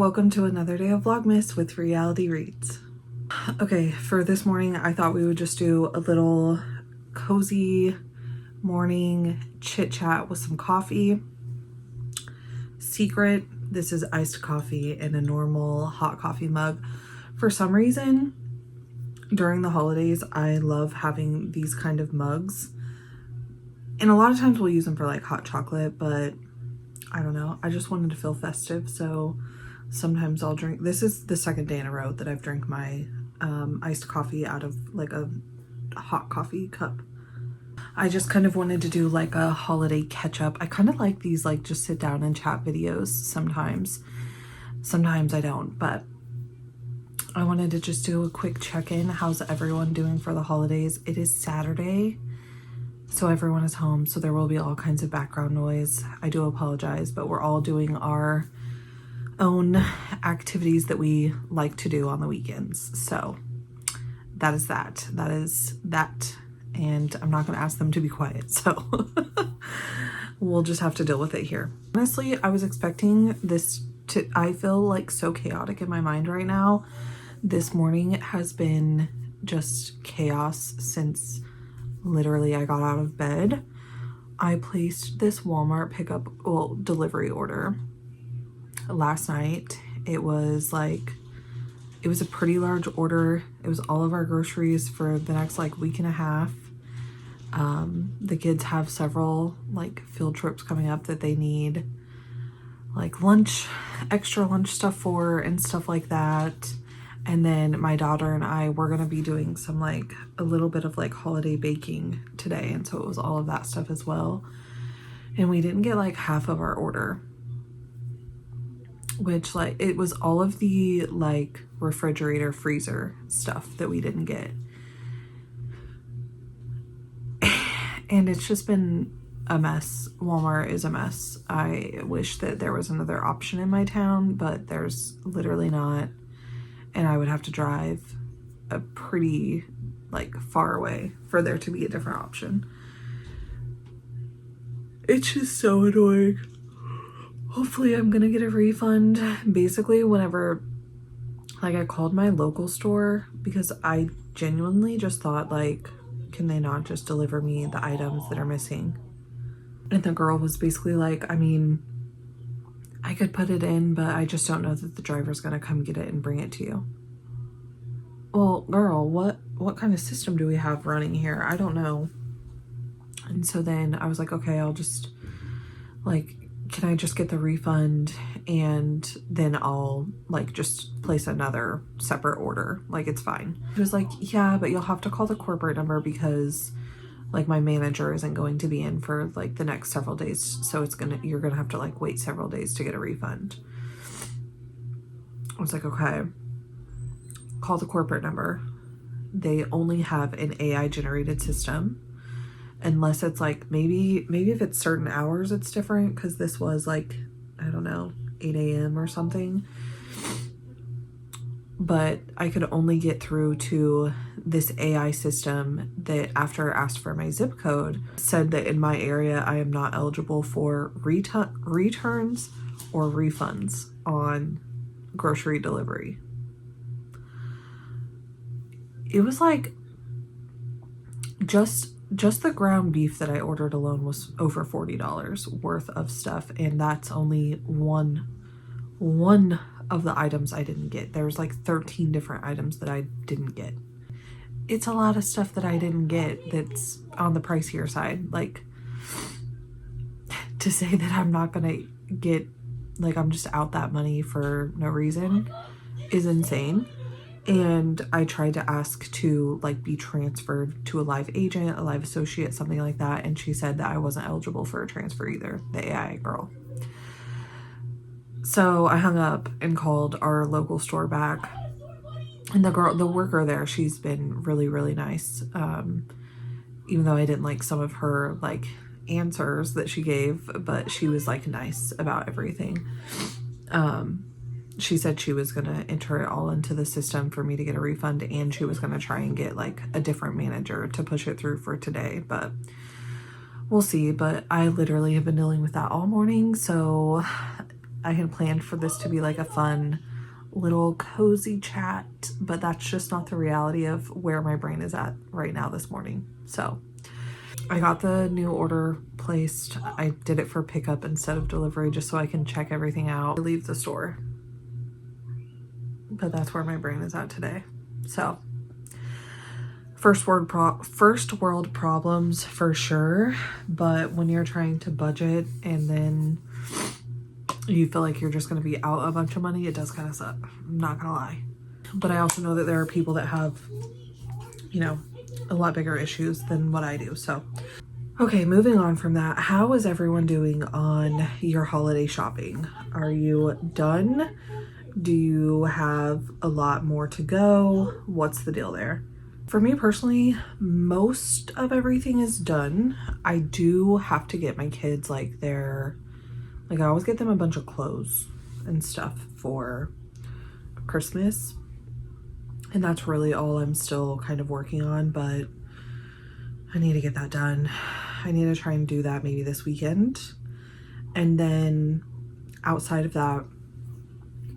Welcome to another day of Vlogmas with Reality Reads. Okay, for this morning, I thought we would just do a little cozy morning chit chat with some coffee. Secret, this is iced coffee in a normal hot coffee mug. For some reason, during the holidays, I love having these kind of mugs. And a lot of times we'll use them for like hot chocolate, but I don't know. I just wanted to feel festive, so sometimes I'll drink. This is the second day in a row that I've drank my iced coffee out of like a hot coffee cup. I just kind of wanted to do like a holiday catch up. I kind of like these like just sit down and chat videos sometimes. Sometimes I don't, but I wanted to just do a quick check-in. How's everyone doing for the holidays? It is Saturday, so everyone is home, so there will be all kinds of background noise. I do apologize, but we're all doing our own activities that we like to do on the weekends. So that is that. That is that. And I'm not going to ask them to be quiet. So we'll just have to deal with it here. Honestly, I was expecting this to, I feel like so chaotic in my mind right now. This morning has been just chaos since literally I got out of bed. I placed this Walmart pickup, well, delivery order last night. It was a pretty large order. It was all of our groceries for the next like week and a half. The kids have several like field trips coming up that they need like lunch, extra lunch stuff for and stuff like that. And then my daughter and I were gonna be doing some like a little bit of like holiday baking today, and so it was all of that stuff as well. And we didn't get like half of our order, which like it was all of the like refrigerator freezer stuff that we didn't get. And it's just been a mess. Walmart is a mess. I wish that there was another option in my town, but there's literally not. And I would have to drive a pretty like far away for there to be a different option. It's just so annoying. Hopefully I'm gonna get a refund. Basically, whenever like I called my local store because I genuinely just thought like, can they not just deliver me the items that are missing? And the girl was basically like, I mean, I could put it in, but I just don't know that the driver's gonna come get it and bring it to you. Well, girl, what kind of system do we have running here? I don't know. And so then I was like, okay, I'll just like, can I just get the refund and then I'll like just place another separate order? Like, it's fine. It was like, yeah, but you'll have to call the corporate number because like my manager isn't going to be in for like the next several days. So you're gonna have to like wait several days to get a refund. I was like, okay, call the corporate number. They only have an AI generated system. Unless it's like, maybe if it's certain hours, it's different. Cause this was like, I don't know, 8 a.m. or something. But I could only get through to this AI system that after I asked for my zip code said that in my area, I am not eligible for returns or refunds on grocery delivery. It was like just the ground beef that I ordered alone was over $40 worth of stuff, and that's only one of the items I didn't get. There was like 13 different items that I didn't get. It's a lot of stuff that I didn't get that's on the pricier side. Like, to say that I'm not gonna get, like, I'm just out that money for no reason is insane. And I tried to ask to like be transferred to a live agent, a live associate, something like that. And she said that I wasn't eligible for a transfer either, the AI girl. So I hung up and called our local store back. And the worker there, she's been really, really nice. Even though I didn't like some of her like answers that she gave, but she was like nice about everything. She said she was going to enter it all into the system for me to get a refund, and she was going to try and get like a different manager to push it through for today, but we'll see. But I literally have been dealing with that all morning, so I had planned for this to be like a fun little cozy chat, but that's just not the reality of where my brain is at right now this morning. So I got the new order placed. I did it for pickup instead of delivery just so I can check everything out. I leave the store, but that's where my brain is at today. So first world problems for sure, but when you're trying to budget and then you feel like you're just going to be out a bunch of money, it does kind of suck. I'm not gonna lie. But I also know that there are people that have, you know, a lot bigger issues than what I do. So, okay, moving on from that, how is everyone doing on your holiday shopping? Are you done? Do you have a lot more to go? What's the deal there? For me personally, most of everything is done. I do have to get my kids like I always get them a bunch of clothes and stuff for Christmas. And that's really all I'm still kind of working on, but I need to get that done. I need to try and do that maybe this weekend. And then outside of that,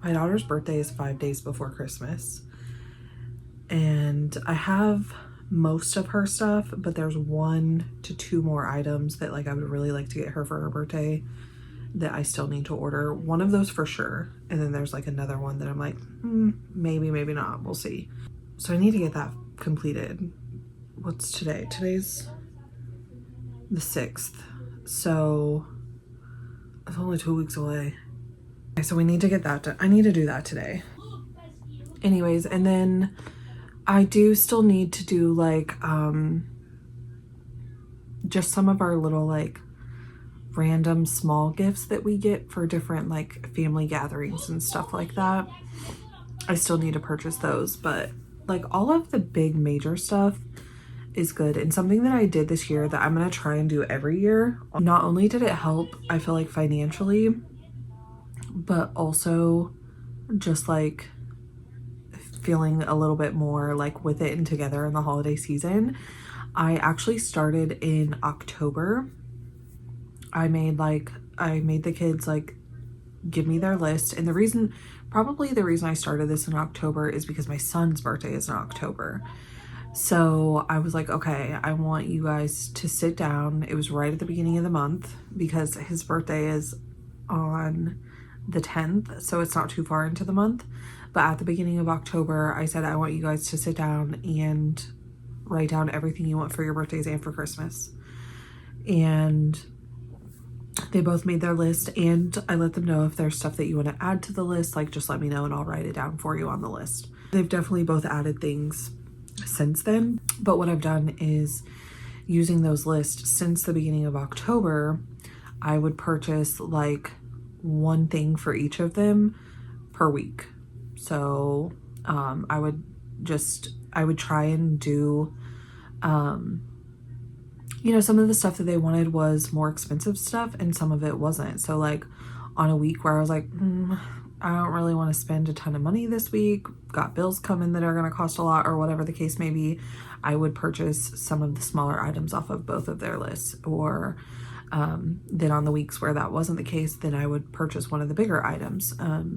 my daughter's birthday is 5 days before Christmas. And I have most of her stuff, but there's 1 to 2 more items that like I would really like to get her for her birthday that I still need to order. One of those for sure. And then there's like another one that I'm like, maybe, maybe not. We'll see. So I need to get that completed. What's today? Today's the 6th. So it's only 2 weeks away. Okay, so we need to get that done. I need to do that today. Anyways, and then I do still need to do like just some of our little like random small gifts that we get for different like family gatherings and stuff like that. I still need to purchase those, but like all of the big major stuff is good. And something that I did this year that I'm gonna try and do every year, not only did it help, I feel like financially, but also just like feeling a little bit more like with it and together in the holiday season. I actually started in October. I made the kids like give me their list, and probably the reason I started this in October is because my son's birthday is in October. So I was like, okay, I want you guys to sit down. It was right at the beginning of the month because his birthday is on the 10th, so it's not too far into the month. But at the beginning of October, I said, I want you guys to sit down and write down everything you want for your birthdays and for Christmas. And they both made their list, and I let them know if there's stuff that you want to add to the list, like just let me know and I'll write it down for you on the list. They've definitely both added things since then, but what I've done is using those lists since the beginning of October, I would purchase like one thing for each of them per week. So I would try and do you know, some of the stuff that they wanted was more expensive stuff and some of it wasn't. So like on a week where I was like, I don't really want to spend a ton of money this week, got bills coming that are going to cost a lot or whatever the case may be, I would purchase some of the smaller items off of both of their lists. Or then on the weeks where that wasn't the case, then I would purchase one of the bigger items.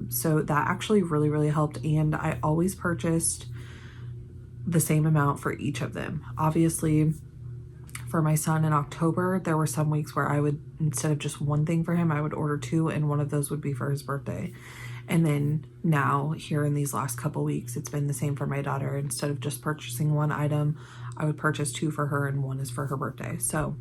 So that actually really, really helped. And I always purchased the same amount for each of them. Obviously, for my son in October, there were some weeks where I would, instead of just one thing for him, I would order 2, and one of those would be for his birthday. And then now here in these last couple weeks, it's been the same for my daughter. Instead of just purchasing one item, I would purchase 2 for her and 1 is for her birthday. So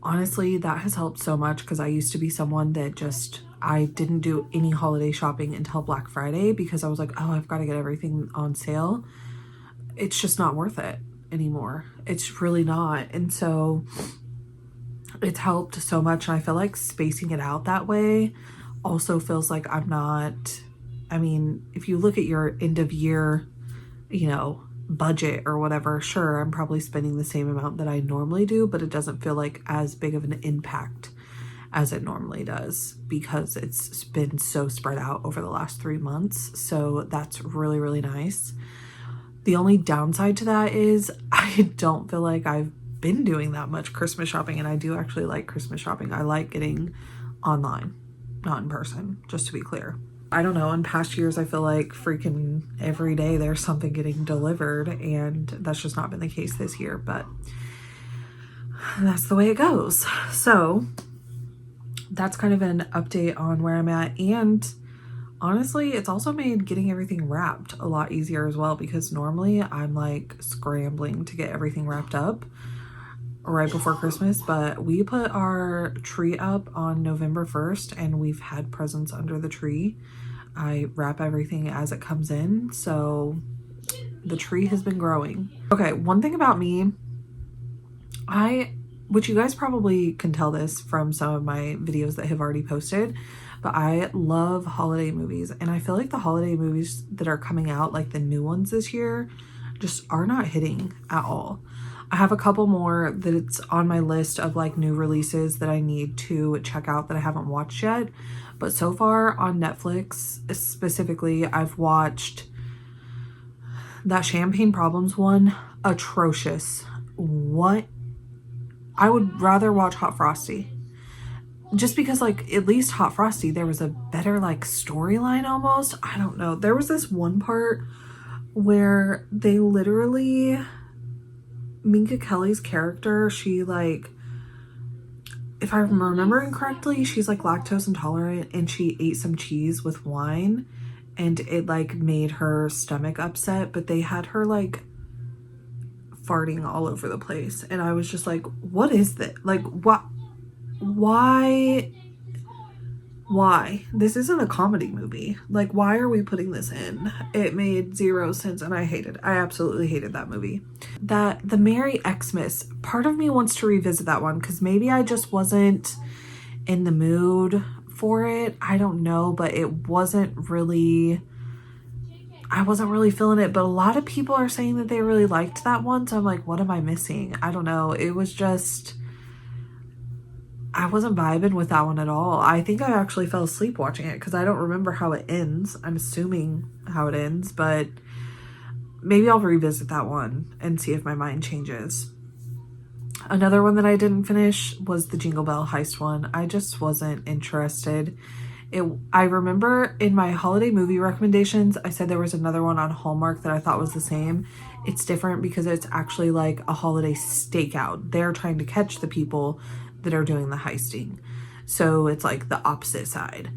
honestly, that has helped so much because I used to be someone that I didn't do any holiday shopping until Black Friday because I was like, oh, I've got to get everything on sale. It's just not worth it anymore. It's really not. And so it's helped so much. And I feel like spacing it out that way also feels like I'm not, I mean, if you look at your end of year, you know, budget or whatever, sure, I'm probably spending the same amount that I normally do, but it doesn't feel like as big of an impact as it normally does because it's been so spread out over the last 3 months. So that's really, really nice. The only downside to that is I don't feel like I've been doing that much Christmas shopping, and I do actually like Christmas shopping. I like getting online. not in person, just to be clear. I don't know, in past years, I feel like freaking every day there's something getting delivered, and that's just not been the case this year, but that's the way it goes. So that's kind of an update on where I'm at. And honestly, it's also made getting everything wrapped a lot easier as well, because normally I'm like scrambling to get everything wrapped up right before Christmas, but we put our tree up on November 1st and we've had presents under the tree. I wrap everything as it comes in, so the tree has been growing. Okay, one thing about me, which you guys probably can tell this from some of my videos that have already posted, but I love holiday movies, and I feel like the holiday movies that are coming out, like the new ones this year, just are not hitting at all. I have a couple more that's on my list of like new releases that I need to check out that I haven't watched yet. But so far on Netflix specifically, I've watched that Champagne Problems one. Atrocious. What? I would rather watch Hot Frosty. Just because, like, at least Hot Frosty, there was a better like storyline almost. I don't know. There was this one part where they literally, Minka Kelly's character, she like, if I'm remembering correctly, she's like lactose intolerant, and she ate some cheese with wine and it like made her stomach upset, but they had her like farting all over the place. And I was just like, what is this? Like, what? Why? This isn't a comedy movie. Like, why are we putting this in? It made zero sense, and I absolutely hated that movie. The Merry Xmas, part of me wants to revisit that one because maybe I just wasn't in the mood for it. I don't know, but I wasn't really feeling it. But a lot of people are saying that they really liked that one, so I'm like, what am I missing? I don't know. It was just, I wasn't vibing with that one at all. I think I actually fell asleep watching it because I don't remember how it ends. I'm assuming how it ends, but maybe I'll revisit that one and see if my mind changes. Another one that I didn't finish was the Jingle Bell Heist one. I just wasn't interested. I remember in my holiday movie recommendations, I said there was another one on Hallmark that I thought was the same. It's different because it's actually like a holiday stakeout. They're trying to catch the people that are doing the heisting. So it's like the opposite side.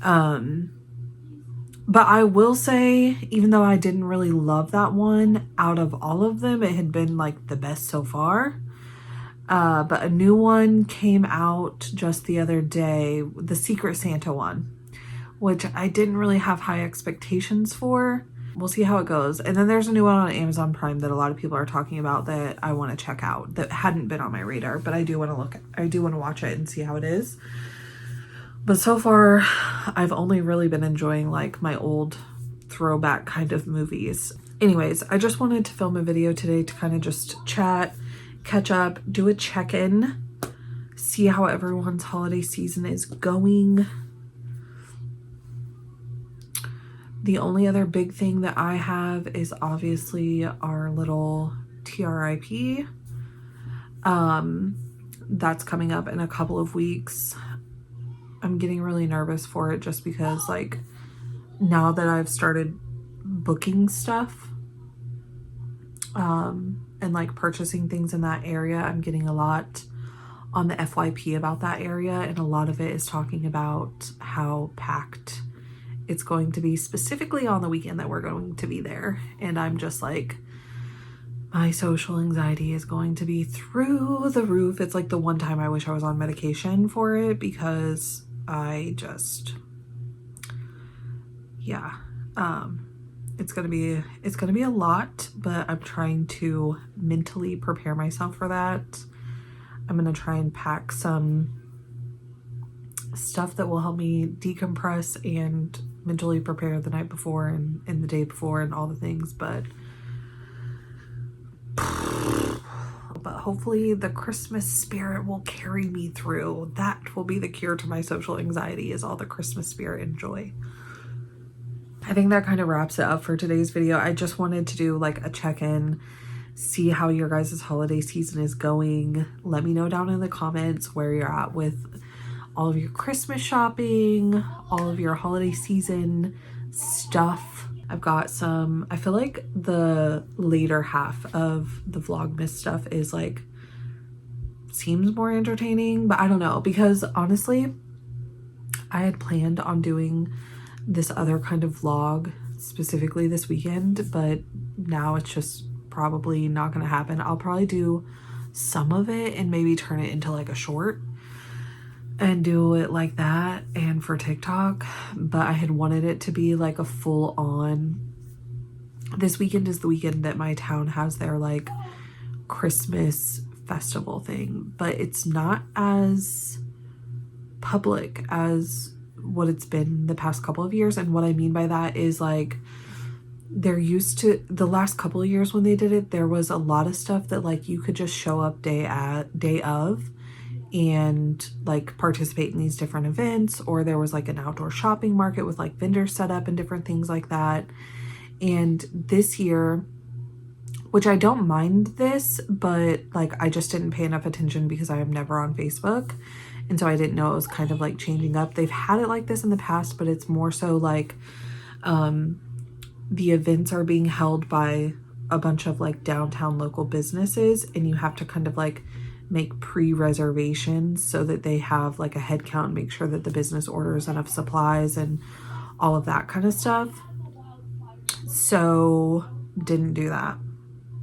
But I will say, even though I didn't really love that one, out of all of them, it had been like the best so far. But a new one came out just the other day, the Secret Santa one, which I didn't really have high expectations for. We'll see how it goes. And then there's a new one on Amazon Prime that a lot of people are talking about that I want to check out that hadn't been on my radar, but I do want to watch it and see how it is. But so far, I've only really been enjoying like my old throwback kind of movies. Anyways, I just wanted to film a video today to kind of just chat, catch up, do a check-in, see how everyone's holiday season is going. The only other big thing that I have is obviously our little TRIP. That's coming up in a couple of weeks. I'm getting really nervous for it just because like now that I've started booking stuff and like purchasing things in that area, I'm getting a lot on the FYP about that area, and a lot of it is talking about how packed it's going to be, specifically on the weekend that we're going to be there. And I'm just like, my social anxiety is going to be through the roof. It's like the one time I wish I was on medication for it, because I just, yeah, it's gonna be a lot, but I'm trying to mentally prepare myself for that. I'm gonna try and pack some stuff that will help me decompress and mentally prepare the night before and the day before and all the things, but hopefully the Christmas spirit will carry me through. That will be the cure to my social anxiety, is all the Christmas spirit and joy. I think that kind of wraps it up for today's video. I just wanted to do like a check-in, see how your guys' holiday season is going. Let me know down in the comments where you're at with all of your Christmas shopping, all of your holiday season stuff. I've got some, I feel like the later half of the Vlogmas stuff is like, seems more entertaining, but I don't know, because honestly, I had planned on doing this other kind of vlog specifically this weekend, but now it's just probably not gonna happen. I'll probably do some of it and maybe turn it into like a short and do it like that and for TikTok, but I had wanted it to be like a full on, this weekend is the weekend that my town has their like Christmas festival thing, but it's not as public as what it's been the past couple of years. And what I mean by that is like, they're used to, the last couple of years when they did it, there was a lot of stuff that like you could just show up day of and like participate in these different events, or there was like an outdoor shopping market with like vendors set up and different things like that. And this year, which I don't mind this, but like I just didn't pay enough attention because I am never on Facebook, and so I didn't know it was kind of like changing up. They've had it like this in the past, but it's more so like the events are being held by a bunch of like downtown local businesses, and you have to kind of like make pre-reservations so that they have like a head count and make sure that the business orders enough supplies and all of that kind of stuff. So didn't do that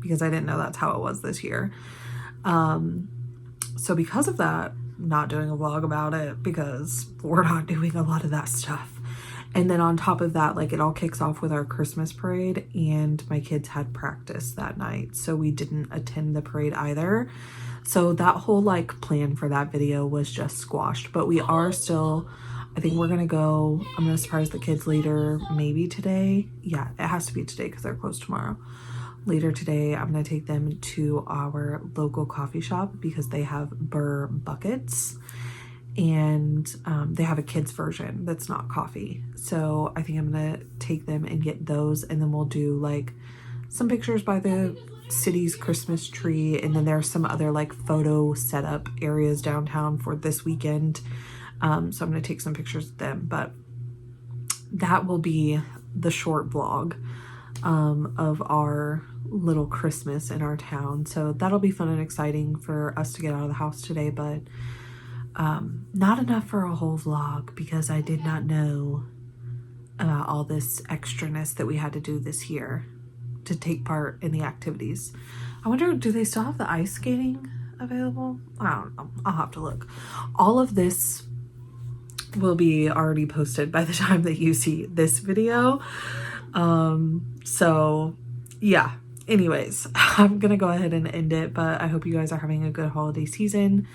because I didn't know that's how it was this year. So because of that, not doing a vlog about it because we're not doing a lot of that stuff. And then on top of that, like it all kicks off with our Christmas parade, and my kids had practice that night, so we didn't attend the parade either. So that whole like plan for that video was just squashed, but we are still, I think we're gonna go, I'm gonna surprise the kids later, maybe today. Yeah, it has to be today because they're closed tomorrow. Later today, I'm gonna take them to our local coffee shop because they have Burr buckets, and they have a kids version that's not coffee. So I think I'm gonna take them and get those, and then we'll do like some pictures by the city's Christmas tree, and then there's some other like photo setup areas downtown for this weekend. So I'm gonna take some pictures of them, but that will be the short vlog of our little Christmas in our town. So that'll be fun and exciting for us to get out of the house today, but not enough for a whole vlog because I did not know about all this extraness that we had to do this year to take part in the activities. I wonder, do they still have the ice skating available? I don't know. I'll have to look. All of this will be already posted by the time that you see this video. So yeah, anyways, I'm gonna go ahead and end it, but I hope you guys are having a good holiday season,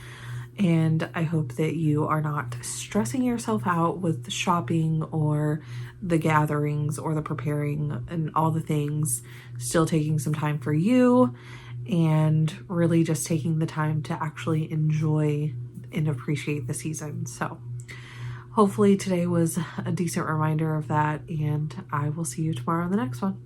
and I hope that you are not stressing yourself out with the shopping or the gatherings or the preparing and all the things. Still taking some time for you and really just taking the time to actually enjoy and appreciate the season. So hopefully today was a decent reminder of that, and I will see you tomorrow in the next one.